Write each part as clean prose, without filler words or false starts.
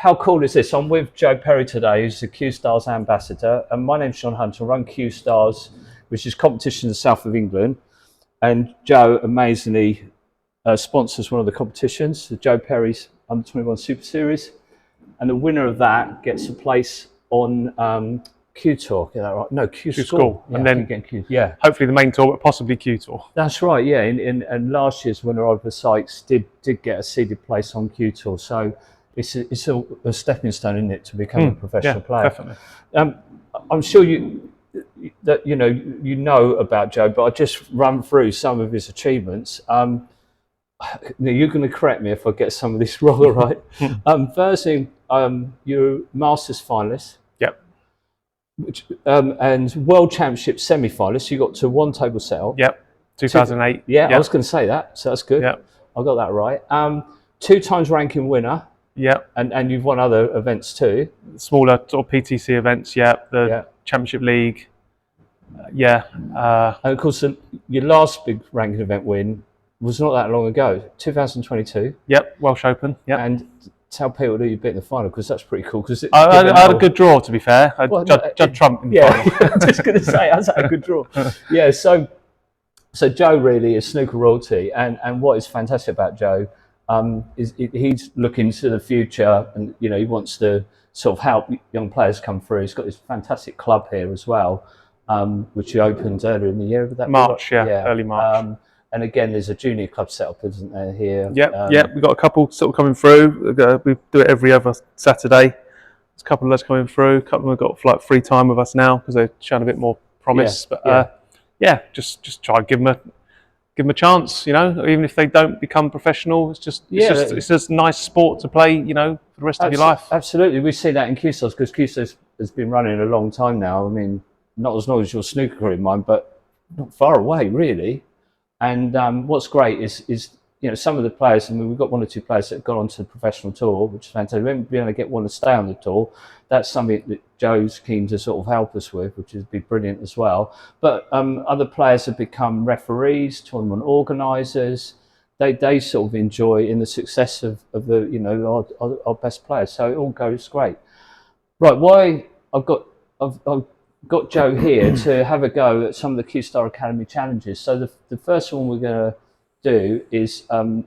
how cool is this? I'm with Joe Perry today, who's the Cuestars Ambassador, and my name's John Hunter. I run Cuestars, which is competition in the south of England, and Joe amazingly sponsors one of the competitions, the Joe Perry's Under 21 Super Series, and the winner of that gets a place on Q Tour. Get that right? No, Q School. Yeah, and then Q, hopefully the main tour, but possibly Q Tour. That's right. Yeah, and last year's winner, Oliver Sykes, did get a seeded place on Q Tour. So it's a stepping stone, isn't it, to become a professional player? Definitely. I'm sure you know about Joe, but I'll just run through some of his achievements. Now you're going to correct me if I get some of this wrong, all right? First thing, you're Masters finalist. Yep. And World Championship semi-finalist. You got to one table settle. Yep. 2008. Yeah, yep. I was going to say that, so that's good. Yep. I got that right. 2 times ranking winner. Yep. And you've won other events too. Smaller sort of PTC events. Yep. The Championship League. And of course, your last big ranking event win was not that long ago, 2022. Yep. Welsh Open. Yep. And tell people who you beat in the final, because that's pretty cool. Because I had a good draw, to be fair. Judd Trump in the final. I'm just going to say, I had a good draw. Yeah, so Joe really is snooker royalty, and what is fantastic about Joe is he's looking to the future, and he wants to sort of help young players come through. He's got this fantastic club here as well, which he opened earlier in the year. March, early March. And again, there's a junior club set up, isn't there, here? Yep, we've got a couple sort of coming through. We do it every other Saturday. There's a couple of us coming through. A couple of them have got like free time with us now because they're showing a bit more promise. Just try and give them a chance, even if they don't become professional. It's just a nice sport to play, for the rest of your life. Absolutely. We see that in Cuestars, because Cuestars has been running a long time now. I mean, not as long as your snooker career, mine, but not far away, really. And what's great is some of the players. I mean, we've got 1 or 2 players that have gone on to the professional tour, which is fantastic. We haven't been able to get one to stay on the tour. That's something that Joe's keen to sort of help us with, which would be brilliant as well. But other players have become referees, tournament organisers. They sort of enjoy in the success of the our best players. So it all goes great. Right, why I've got Joe here to have a go at some of the Cuestars Academy challenges. So the first one we're going to do is I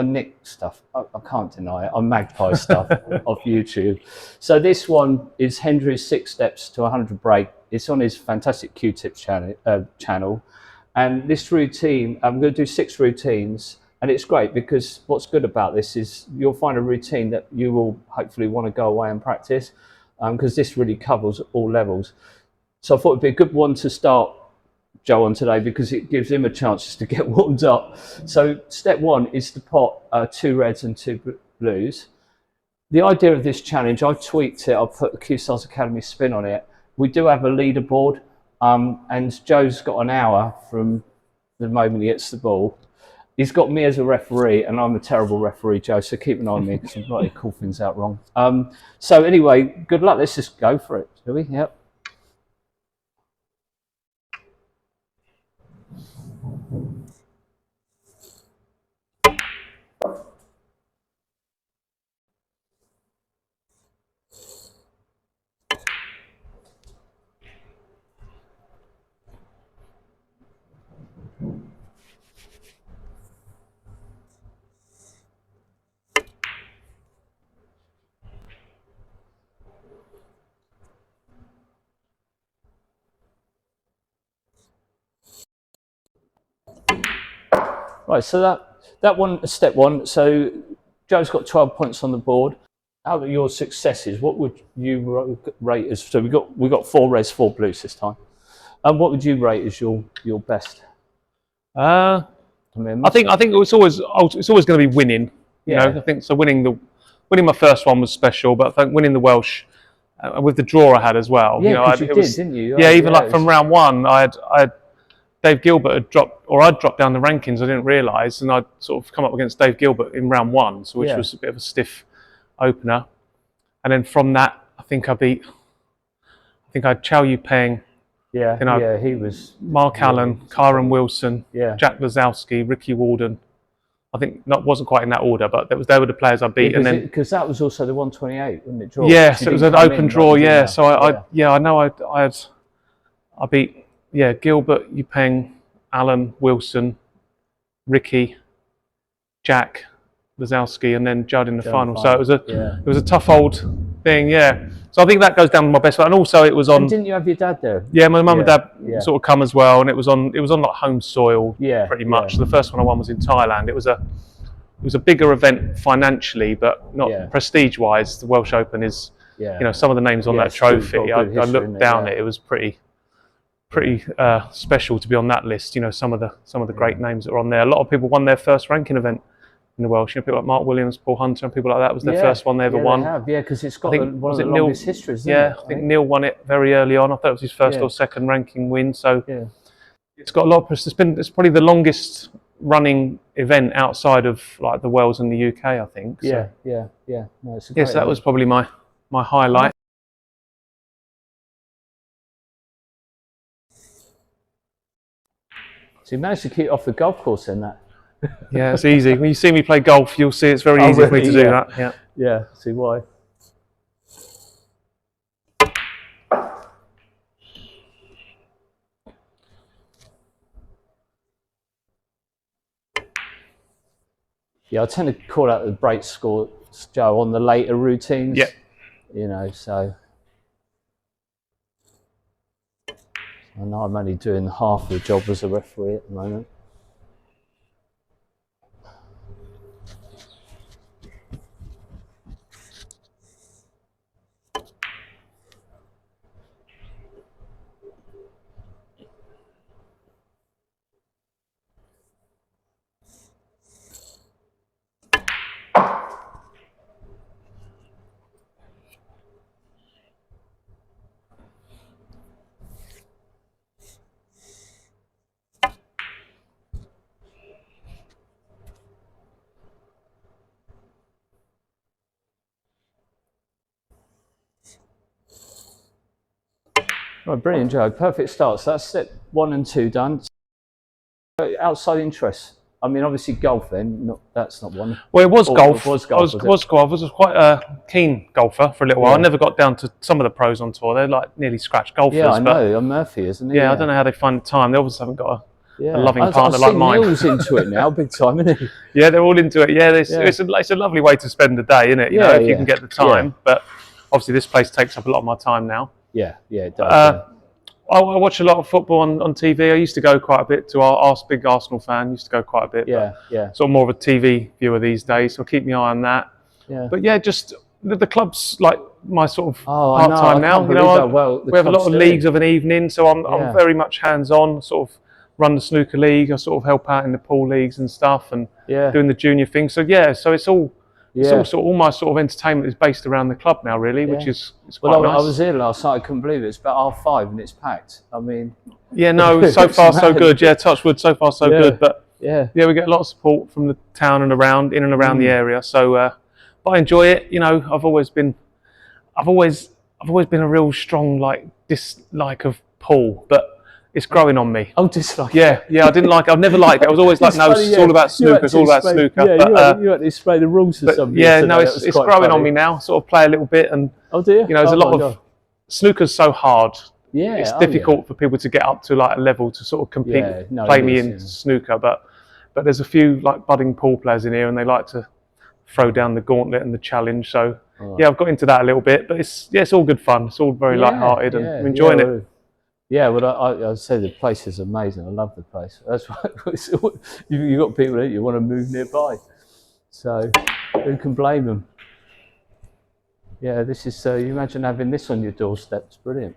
nick stuff. I can't deny it. I magpie stuff off YouTube. So this one is Hendry's 6 steps to 100 break. It's on his fantastic Q-Tips channel. And this routine, I'm going to do 6 routines. And it's great because what's good about this is you'll find a routine that you will hopefully want to go away and practice, because this really covers all levels. So I thought it'd be a good one to start Joe on today, because it gives him a chance just to get warmed up. So step 1 is to pot 2 reds and 2 blues. The idea of this challenge, I've tweaked it. I've put the Cuestars Academy spin on it. We do have a leaderboard, and Joe's got an hour from the moment he hits the ball. He's got me as a referee, and I'm a terrible referee, Joe, so keep an eye on me because I'm likely to call things out wrong. So anyway, good luck. Let's just go for it, shall we? Yep. Right, so that one is step 1. So Joe's got 12 points on the board. Out of your successes, what would you rate as? So we got 4 reds, 4 blues this time. And what would you rate as your best? I think it's always going to be winning. I think so. Winning my first one was special, but I think winning the Welsh with the draw I had as well. Yeah, didn't you? Yeah, even like from round 1, I had Dave Gilbert had dropped, or I'd dropped down the rankings. I didn't realise, and I'd sort of come up against Dave Gilbert in round 1, so which was a bit of a stiff opener. And then from that, I think I had Chow Yu Peng. He was Mark Allen, Kyron Wilson, Jack Lazowski, Ricky Walden. I think wasn't quite in that order, but they were the players I beat. And then because that was also the 128, wasn't it? Draw. Yeah, so it was an open draw. Yeah, so I know I beat Gilbert, Yupeng, Alan, Wilson, Ricky, Jack, Wazowski, and then Judd in the final. So it was a tough old thing. Yeah. So I think that goes down to my best. And also it was on. And didn't you have your dad there? Yeah, my mum and dad sort of come as well, and it was on like home soil. Pretty much. Yeah. The first one I won was in Thailand. It was a bigger event financially, but not prestige-wise. The Welsh Open is, some of the names on that trophy. I looked down it. It was pretty special to be on that list. Some of the great names that are on there. A lot of people won their first ranking event in the Welsh. People like Mark Williams, Paul Hunter, and people like that was their first one they ever won. Because it's got one of the longest histories. I think Neil won it very early on. I thought it was his first or second ranking win. So it's got a lot of. It's probably the longest running event outside of like the Wales and the UK. I think. So. Yeah. No, it's so that was probably my highlight. So you managed to keep off the golf course in that. Yeah, it's easy. When you see me play golf, you'll see it's very easy for me to do that. Yeah. See why. Yeah, I tend to call out the break score, Joe, on the later routines. Yeah. So I know I'm only doing half the job as a referee at the moment. Right, brilliant, Joe. Perfect start. So that's set 1 and 2 done. Outside interests. I mean, obviously golf. Then that's not one. Well, it was golf. It was golf. I was quite a keen golfer for a little while. I never got down to some of the pros on tour. They're like nearly scratch golfers. Yeah, I know. Murphy, isn't he? Yeah, I don't know how they find the time. They obviously haven't got a loving partner like mine. Neil's into it now, big time, isn't he? Yeah, they're all into it. Yeah, it's a lovely way to spend the day, isn't it? If you can get the time. But obviously, this place takes up a lot of my time now. Yeah, it does. I watch a lot of football on TV. I used to go quite a bit to our big Arsenal fan. Used to go quite a bit. Yeah. Sort of more of a TV viewer these days, so I keep my eye on that. Yeah. But just the club's like my sort of part time now. We have a lot of leagues of an evening, so I'm very much hands on. Sort of run the snooker league. I sort of help out in the pool leagues and stuff, and doing the junior thing. So so it's all. It's all my sort of entertainment is based around the club now, really, which is quite nice. I was here last night. I couldn't believe it. It's about 5:30 and it's packed. I mean, so far so good. Yeah, touch wood. So far so good. But we get a lot of support from the town and in and around the area. So, but I enjoy it. I've always been a real strong dislike of pool, but it's growing on me. Oh, dislike. Yeah. I didn't like it. I've never liked it. I was always like, no, it's all about snooker. It's all about snooker. Yeah, but, you had to explain the rules to somebody. Yeah, no, it's growing on me now. Sort of play a little bit, and there's a lot of snooker's so hard. Yeah, it's difficult for people to get up to like a level to sort of compete, play me in snooker. But there's a few like budding pool players in here, and they like to throw down the gauntlet and the challenge. So I've got into that a little bit, but it's all good fun. It's all very light-hearted, and I'm enjoying it. Yeah, well, I'd say the place is amazing. I love the place. That's why you've got people that you want to move nearby. So who can blame them? Yeah, this is. You imagine having this on your doorstep. It's brilliant.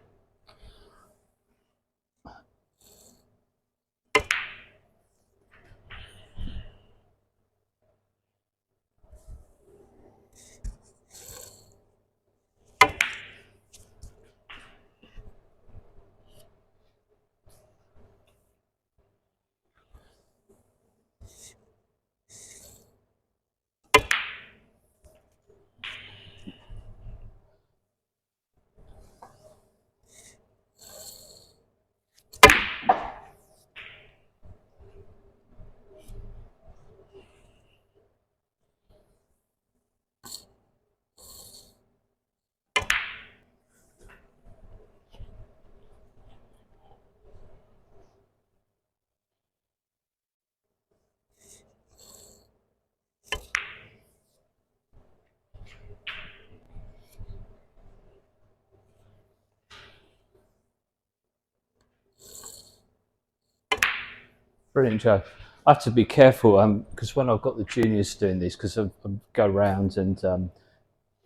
Brilliant, Joe. I have to be careful because when I've got the juniors doing this, because I go round and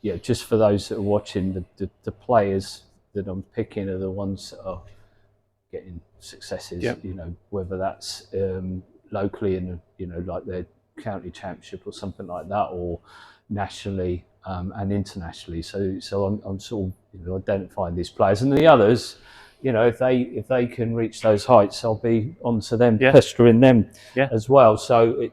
yeah, just for those that are watching, the players that I'm picking are the ones that are getting successes. Yep. You know, whether that's locally in like their county championship or something like that, or nationally and internationally. So I'm sort of identifying these players, and the others, if they can reach those heights, I'll be onto them, pestering them as well. So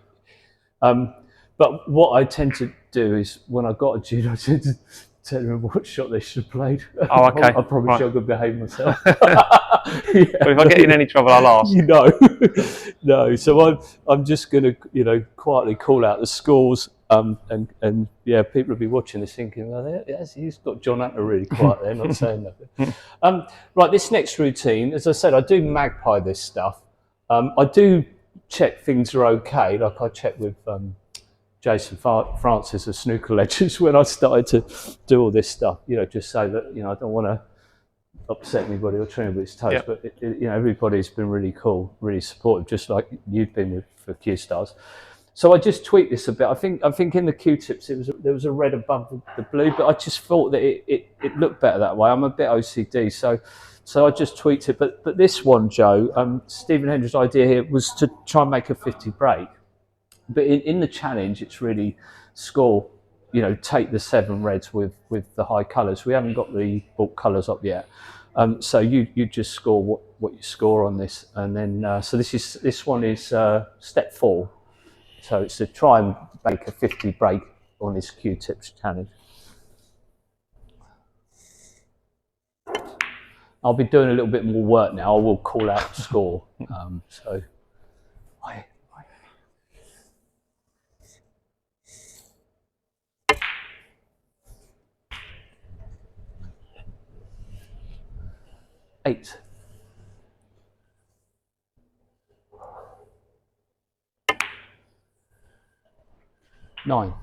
but what I tend to do is when I got a junior, I tend to tell them what shot they should have played. Oh, okay. I probably should have behaved myself. But if I get in any trouble, I'll ask. No. So I'm just going to quietly call out the scores. And yeah, people will be watching this thinking, well, yes, he's got John Hunter really quiet there, not saying nothing. Right, this next routine, as I said, I do magpie this stuff. I do check things are okay. Like I checked with Jason Francis of Snooker Legends when I started to do all this stuff, just so that, I don't want to upset anybody or trim anybody's toes, but everybody's been really cool, really supportive, just like you've been for Cuestars. So I just tweaked this a bit. I think in the Q-tips there was a red above the blue, but I just thought that it looked better that way. I'm a bit OCD, so I just tweaked it. But this one, Joe, Stephen Hendry's idea here was to try and make a 50 break. But in the challenge, it's really score, take the 7 reds with the high colours. We haven't got the bulk colours up yet. So you just score what you score on this. And then, so this one is step 4. So it's to try and make a 50 break on this Q-tips challenge. I'll be doing a little bit more work now. I will call out the score. So. 8. 9.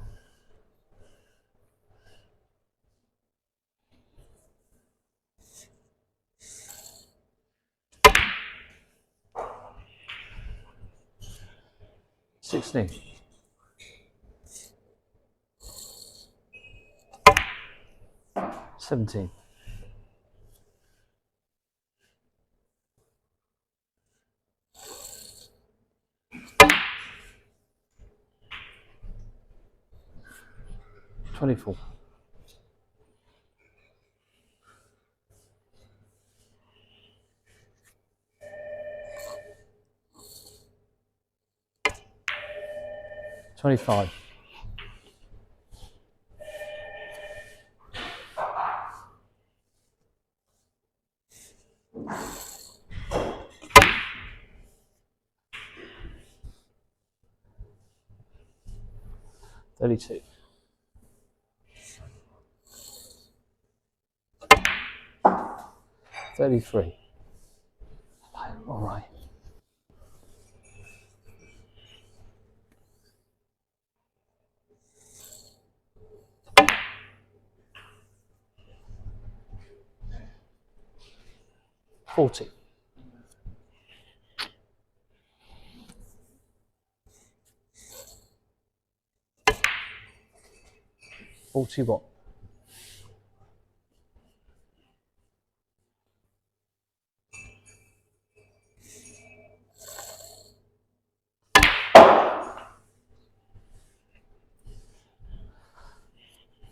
16. 17. 24. 25. 32. 33. All right. 40. 41.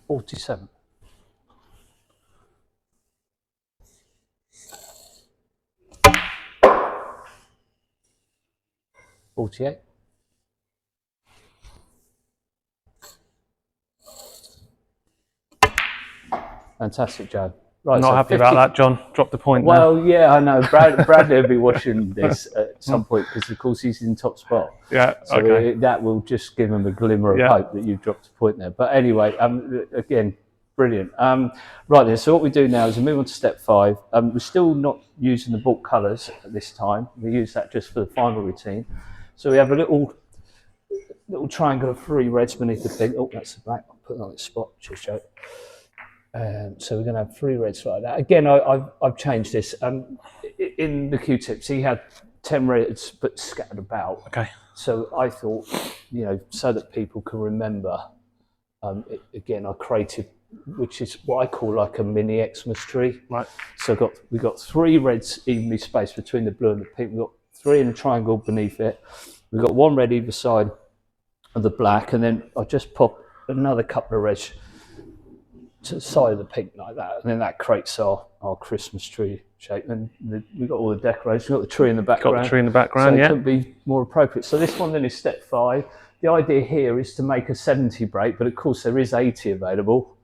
47. 48. 'Fantastic, Joe. Right, Not so happy 50 about that, John. Drop the point there. Well, yeah, I know. Bradley will be watching this at some point because, of course, he's in top spot. Yeah, so okay. That will just give him a glimmer of hope that you've dropped a point there. But anyway, again, brilliant. Right then, so what we do now is we move on to step 5. We're still not using the bulk colours at this time. We use that just for the final routine. So we have a little triangle of 3 reds beneath the pin. Oh, that's the black. I'll put it on its spot. Just show it. So we're going to have 3 reds like that. Again, I've changed this. In the Q-tips, he had 10 reds, but scattered about. Okay. So I thought, you know, so that people can remember, again, I created, which is what I call like a mini Xmas tree. Right. So we got 3 reds evenly spaced between the blue and the pink. We've got 3 in a triangle beneath it. We've got 1 red either side of the black, and then I just pop another couple of reds to the side of the pink like that, and then that creates our Christmas tree shape. And we've got all the decorations. We've got the tree in the background. Got the tree in the background, so yeah. it couldn't be more appropriate. So this one then is step 5. The idea here is to make a 70 break, but of course there is 80 available.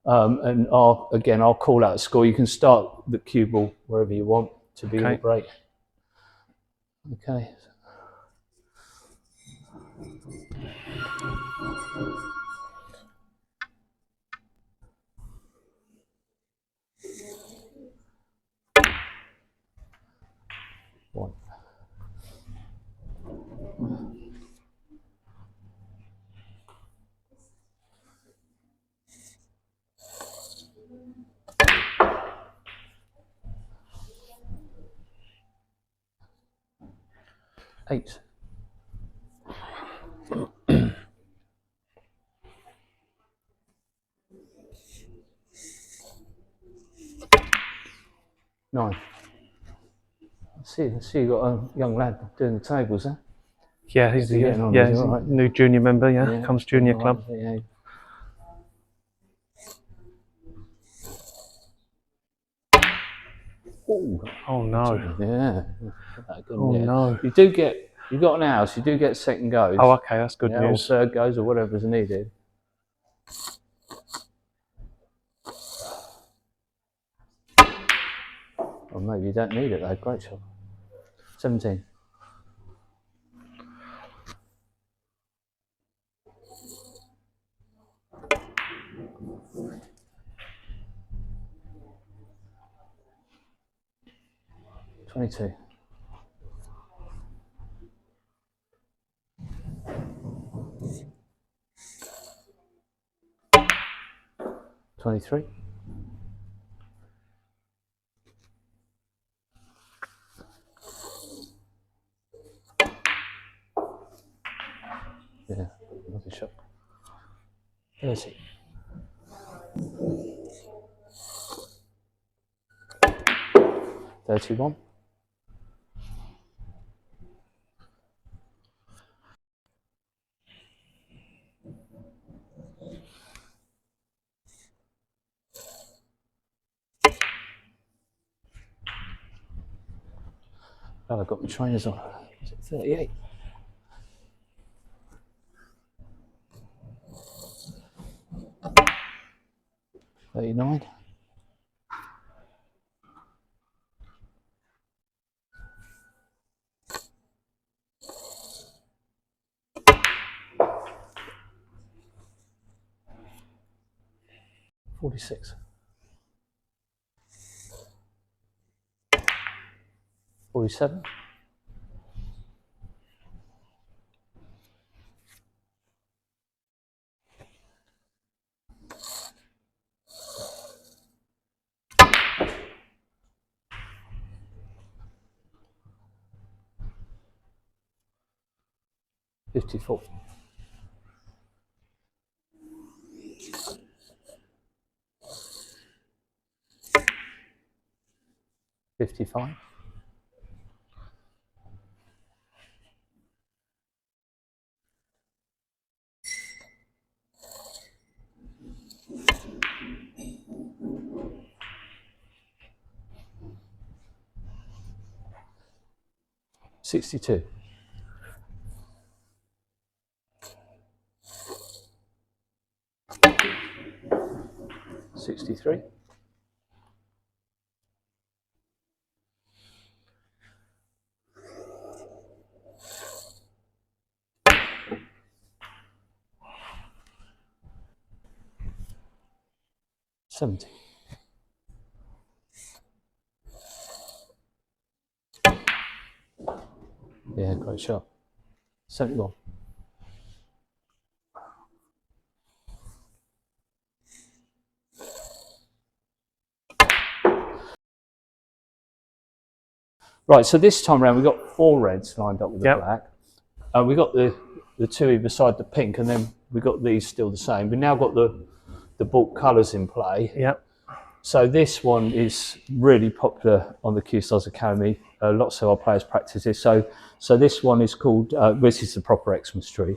And I'll call out a score. You can start the cue ball wherever you want to begin the break. Okay. One. Eight. Nine. I see you got a young lad doing the tables, huh? Yeah, he's He's a right? new junior member, yeah. Comes junior club. Yeah. Ooh. Oh no. Yeah. Oh no. You've got an house, you do get second goes. Oh, okay, that's good news. Or third goes or whatever's needed. Or maybe you don't need it though, great shot. 17. $22. 23. Yeah, lovely shot. 30. 31. 've got my trainers on. 38. 39. 46. 47. 54. 55. 62. 63. 70. Yeah, great shot. 71. Right, so this time around we've got 4 reds lined up with the Yep. black. We got the 2 either side the pink, and then we got these still the same. We've now got the bulk colours in play. Yep. So this one is really popular on the Cuestars Academy. Lots of our players practice this. So this one is called, this is the proper Xmas tree.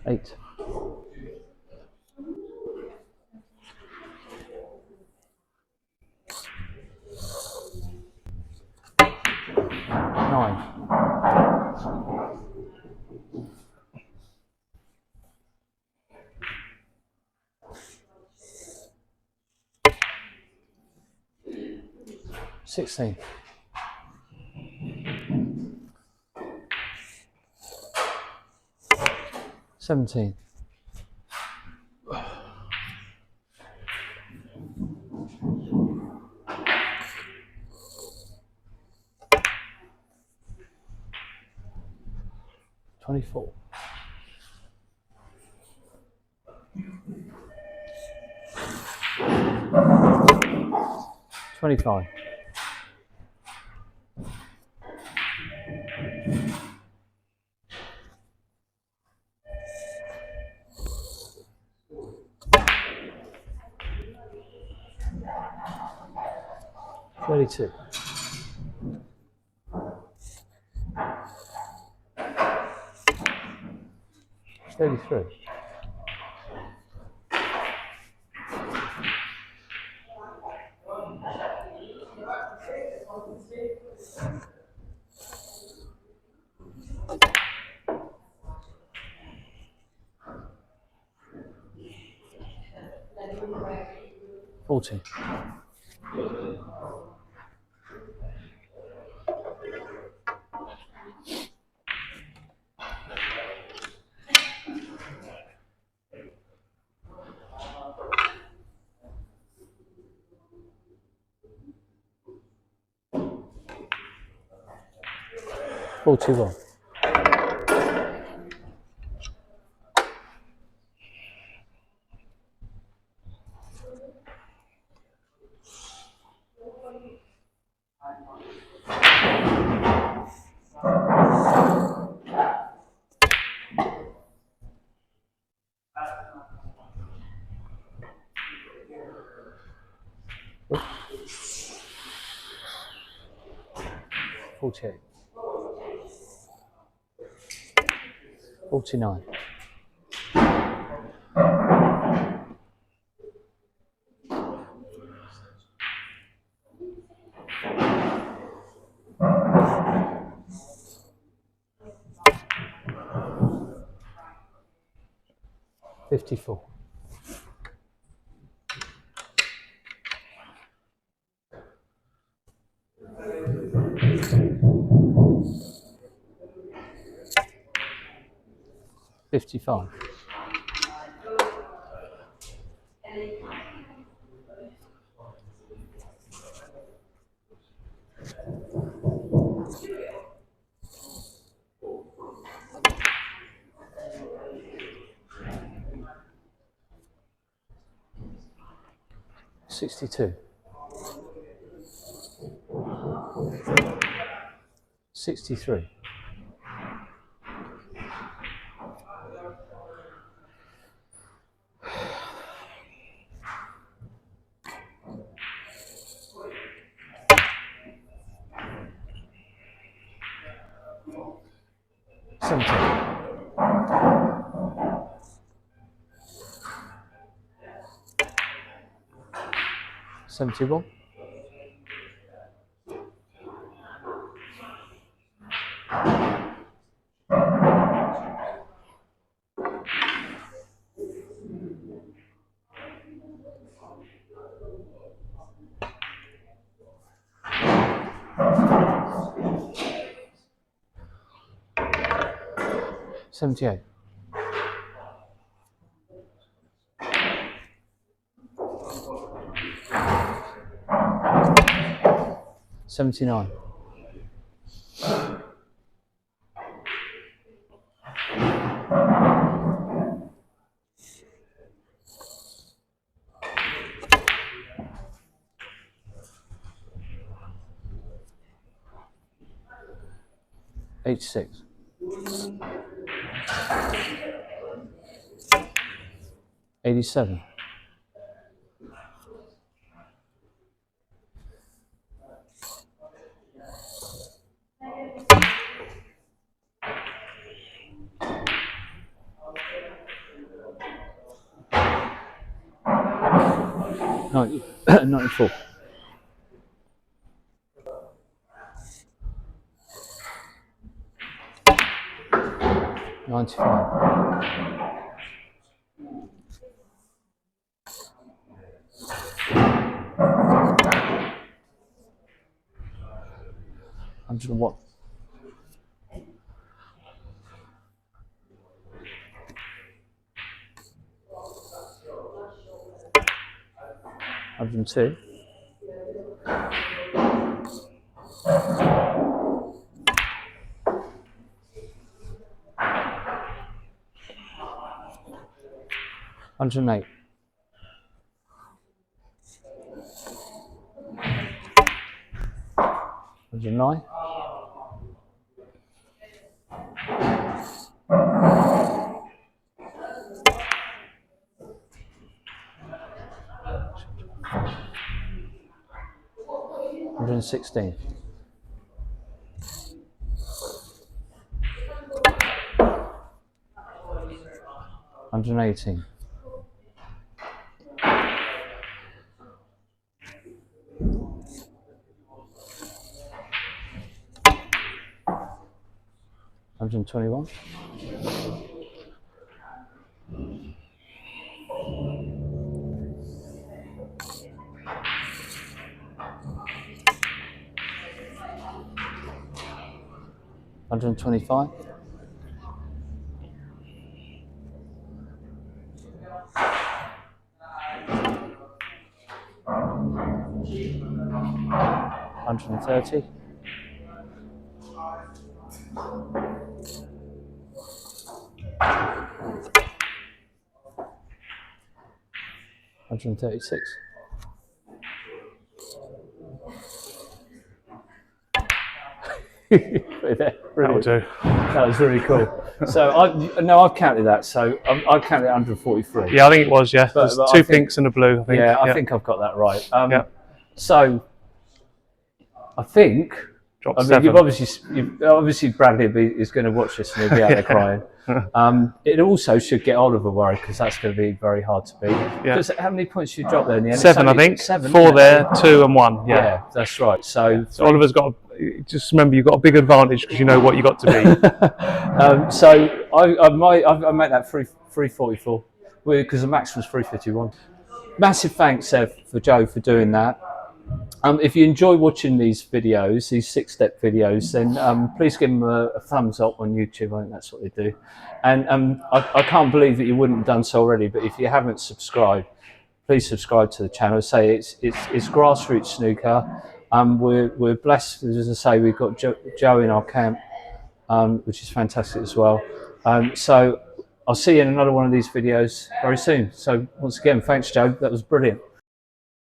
Eight. Nine. 16. 17. 24. 25. 32. 33. 40. 41. 48. 49. 54. 55. 62. 63. 70. 71. 78. 79. $86. 87. 94. 95. 101. 102. 108. 109. 116. 118. 121. 125. 130. 136. That'll do. That was really cool. So I've counted that. So I've counted 143. Yeah, I think it was. Yeah, But- there's but I two think- pinks and a blue. I think. Yeah, I think I've got that right. Yeah. So I think. Dropped I mean, 7. you've obviously Bradley is going to watch this and he'll be out there crying. It also should get Oliver worried because that's going to be very hard to beat. Yeah. 'Cause how many points did you drop there in the end? 7, I It's only think. 7. 4 isn't it? there, 2 and 1. Yeah. Yeah, that's right. So Oliver's got. Just remember, you've got a big advantage because you know what you got to be. so I make that 344 because the max was 351. Massive thanks, Ev, for Joe for doing that. If you enjoy watching these videos, these 6-step videos, then please give them a thumbs up on YouTube. I think that's what they do. And I can't believe that you wouldn't have done so already, but if you haven't subscribed, please subscribe to the channel. Say it's grassroots snooker. We're blessed, as I say, we've got Joe in our camp, which is fantastic as well. So I'll see you in another one of these videos very soon. So once again, thanks, Joe. That was brilliant.